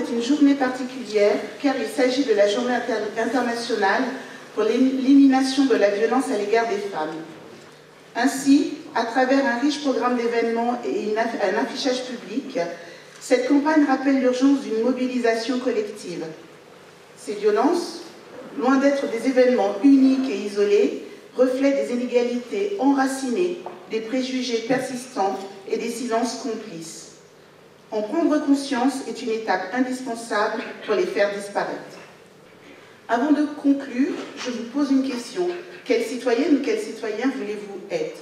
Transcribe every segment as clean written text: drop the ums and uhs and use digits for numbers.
est une journée particulière car il s'agit de la journée internationale pour l'élimination de la violence à l'égard des femmes. Ainsi, à travers un riche programme d'événements et un affichage public, cette campagne rappelle l'urgence d'une mobilisation collective. Ces violences, loin d'être des événements uniques et isolés, reflètent des inégalités enracinées, des préjugés persistants et des silences complices. En prendre conscience est une étape indispensable pour les faire disparaître. Avant de conclure, je vous pose une question. Quelle citoyenne ou quel citoyen voulez-vous être?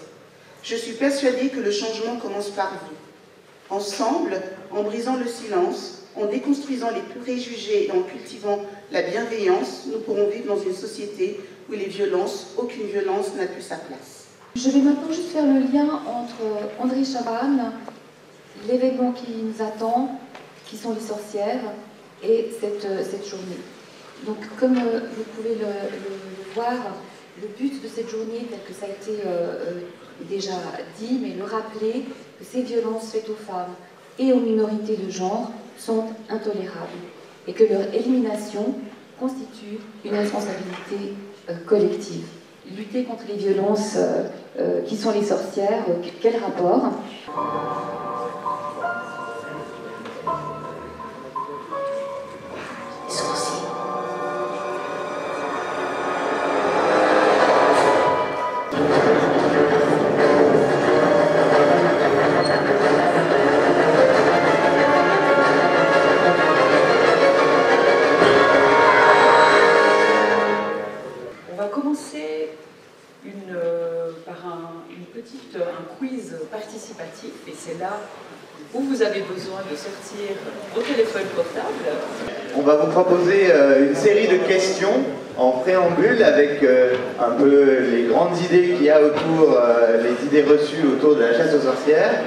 Je suis persuadée que le changement commence par vous. Ensemble, en brisant le silence, en déconstruisant les préjugés et en cultivant la bienveillance, nous pourrons vivre dans une société où les violences, aucune violence n'a plus sa place. Je vais maintenant juste faire le lien entre André Chaban, l'événement qui nous attend, qui sont les sorcières, et cette journée. Donc, comme vous pouvez le voir, le but de cette journée, tel que ça a été déjà dit, mais le rappeler que ces violences faites aux femmes et aux minorités de genre sont intolérables et que leur élimination constitue une responsabilité collective. Lutter contre les violences qui sont les sorcières, quel rapport? Un quiz participatif, et c'est là où vous avez besoin de sortir vos téléphones portables. On va vous proposer une série de questions en préambule avec un peu les grandes idées qu'il y a autour, les idées reçues autour de la chasse aux sorcières.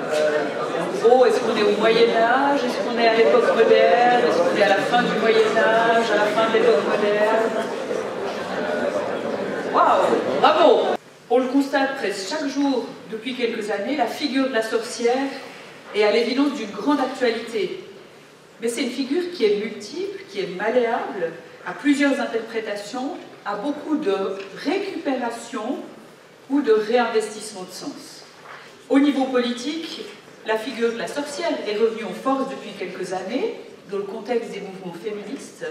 En gros, est-ce qu'on est au Moyen-Âge? Est-ce qu'on est à l'époque moderne? Est-ce qu'on est à la fin du Moyen-Âge? À la fin de l'époque moderne? Waouh! Bravo! On le constate presque chaque jour depuis quelques années, la figure de la sorcière est à l'évidence d'une grande actualité. Mais c'est une figure qui est multiple, qui est malléable, à plusieurs interprétations, à beaucoup de récupération ou de réinvestissement de sens. Au niveau politique, la figure de la sorcière est revenue en force depuis quelques années dans le contexte des mouvements féministes.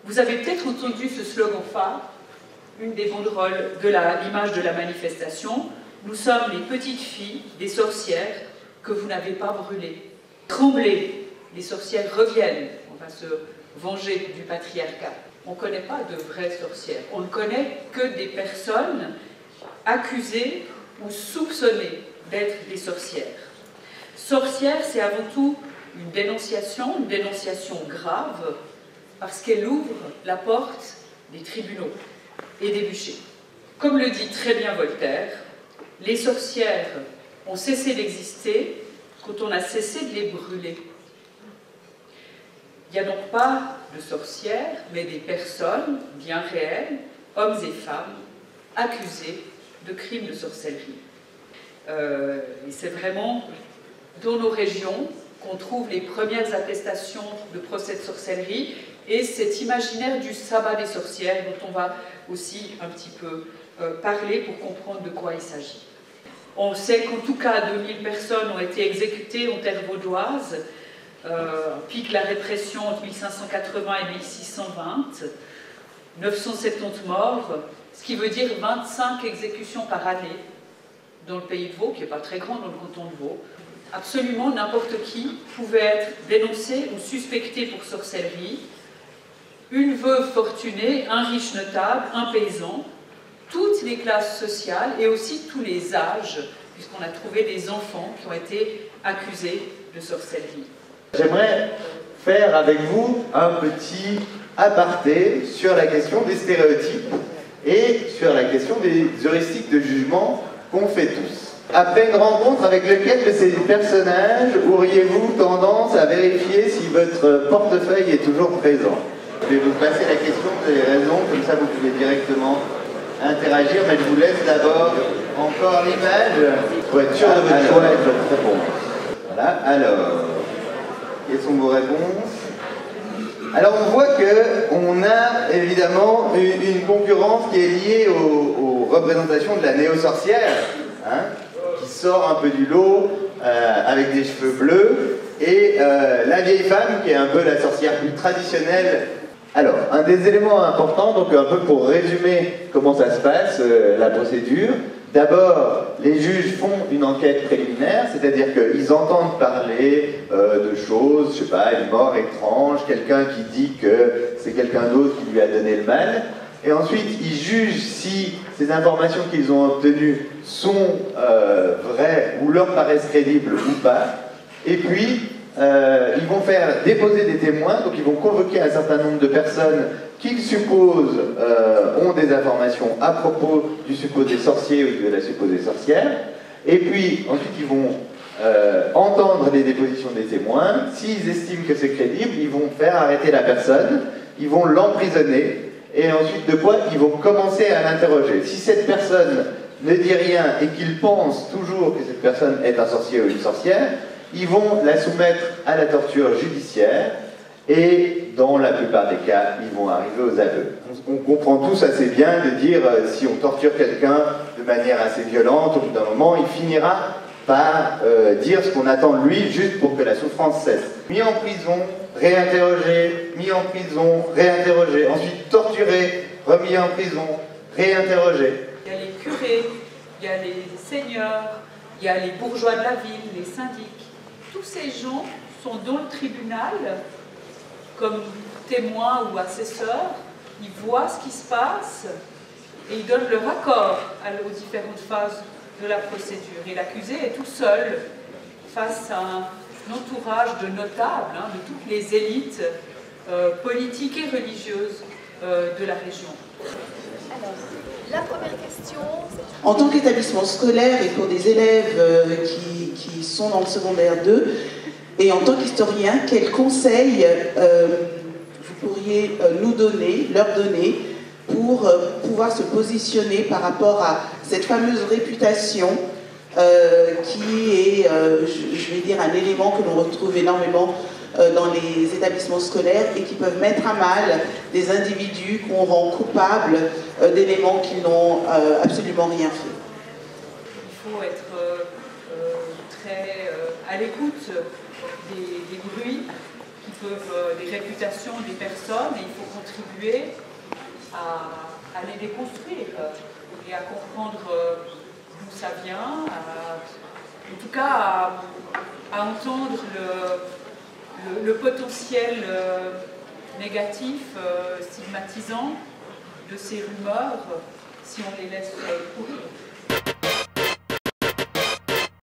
Vous avez peut-être entendu ce slogan phare, une des banderoles de l'image de la manifestation. Nous sommes les petites filles des sorcières que vous n'avez pas brûlées. Tremblez, les sorcières reviennent, on va se venger du patriarcat. On ne connaît pas de vraies sorcières, on ne connaît que des personnes accusées ou soupçonnées d'être des sorcières. Sorcière, c'est avant tout une dénonciation grave, parce qu'elle ouvre la porte des tribunaux et des bûchers. Comme le dit très bien Voltaire, les sorcières ont cessé d'exister quand on a cessé de les brûler. Il n'y a donc pas de sorcières, mais des personnes bien réelles, hommes et femmes, accusés de crimes de sorcellerie. Et c'est vraiment dans nos régions qu'on trouve les premières attestations de procès de sorcellerie et cet imaginaire du sabbat des sorcières dont on va aussi un petit peu parler pour comprendre de quoi il s'agit. On sait qu'en tout cas 2000 personnes ont été exécutées en terre vaudoise, pique la répression entre 1580 et 1620, 970 morts, ce qui veut dire 25 exécutions par année dans le pays de Vaud, qui n'est pas très grand dans le canton de Vaud. Absolument n'importe qui pouvait être dénoncé ou suspecté pour sorcellerie. Une veuve fortunée, un riche notable, un paysan, toutes les classes sociales et aussi tous les âges, puisqu'on a trouvé des enfants qui ont été accusés de sorcellerie. J'aimerais faire avec vous un petit aparté sur la question des stéréotypes et sur la question des heuristiques de jugement qu'on fait tous. Après une rencontre avec lequel de ces personnages auriez-vous tendance à vérifier si votre portefeuille est toujours présent? Je vais vous passer la question, vous avez raison, comme ça vous pouvez directement interagir, mais je vous laisse d'abord encore l'image pour être sûr de votre choix et de votre réponse. Voilà, alors, Quelles sont vos réponses? Alors on voit qu'on a évidemment une concurrence qui est liée aux représentations de la néo-sorcière, hein, qui sort un peu du lot avec des cheveux bleus, et la vieille femme qui est un peu la sorcière plus traditionnelle. Alors, un des éléments importants, donc un peu pour résumer comment ça se passe, la procédure. D'abord, les juges font une enquête préliminaire, c'est-à-dire qu'ils entendent parler de choses, je sais pas, une mort étrange, quelqu'un qui dit que c'est quelqu'un d'autre qui lui a donné le mal, et ensuite ils jugent si ces informations qu'ils ont obtenues sont vraies ou leur paraissent crédibles ou pas, et puis ils vont faire déposer des témoins, donc ils vont convoquer un certain nombre de personnes qu'ils supposent ont des informations à propos du supposé sorcier ou de la supposée sorcière, et puis ensuite ils vont entendre les dépositions des témoins. S'ils estiment que c'est crédible, ils vont faire arrêter la personne, ils vont l'emprisonner, et ensuite de quoi ils vont commencer à l'interroger. Si cette personne ne dit rien et qu'ils pensent toujours que cette personne est un sorcier ou une sorcière, ils vont la soumettre à la torture judiciaire, et dans la plupart des cas, ils vont arriver aux aveux. On comprend tous assez bien de dire si on torture quelqu'un de manière assez violente, au bout d'un moment, il finira par dire ce qu'on attend de lui, juste pour que la souffrance cesse. Mis en prison, réinterrogé, mis en prison, réinterrogé, ensuite torturé, remis en prison, réinterrogé. Il y a les curés, il y a les seigneurs, il y a les bourgeois de la ville, les syndics. Tous ces gens sont dans le tribunal comme témoins ou assesseurs, ils voient ce qui se passe et ils donnent leur accord aux différentes phases de la procédure. Et l'accusé est tout seul face à un entourage de notables, hein, de toutes les élites politiques et religieuses de la région. Alors, la première question... En tant qu'établissement scolaire et pour des élèves qui sont dans le secondaire 2, et en tant qu'historien, quels conseils vous pourriez nous donner, leur donner, pour pouvoir se positionner par rapport à cette fameuse réputation qui est, je vais dire, un élément que l'on retrouve énormément dans les établissements scolaires et qui peuvent mettre à mal des individus qu'on rend coupables d'éléments qui n'ont absolument rien fait. Il faut être très à l'écoute des bruits qui peuvent, des réputations des personnes, et il faut contribuer à les déconstruire et à comprendre d'où ça vient, en tout cas à entendre le potentiel négatif, stigmatisant de ces rumeurs si on les laisse courir.